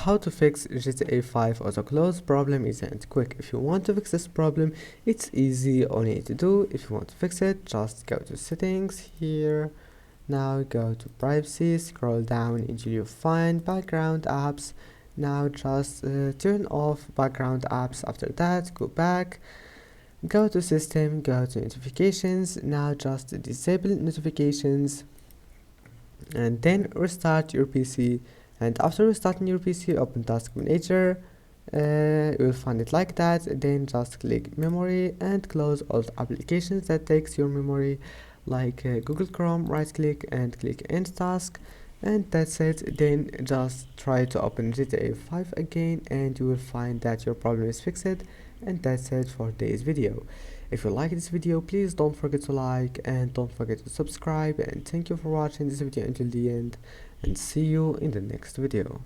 how to fix GTA 5 auto close problem isn't quick. If you want to fix this problem, it's easy. All you need to do, if you want to fix it, just go to settings here. Now go to privacy, scroll down until you find background apps. Now just turn off background apps. After that, go back, go to system, go to notifications. Now just disable notifications and then restart your PC. And after restarting your PC, open Task Manager. You will find it like that. Then just click memory and close all the applications that takes your memory, like Google Chrome. Right click and click end task, and that's it. Then just try to open GTA 5 again and you will find that your problem is fixed. And that's it for today's video. If you like this video, please don't forget to like and don't forget to subscribe, and thank you for watching this video until the end, and see you in the next video.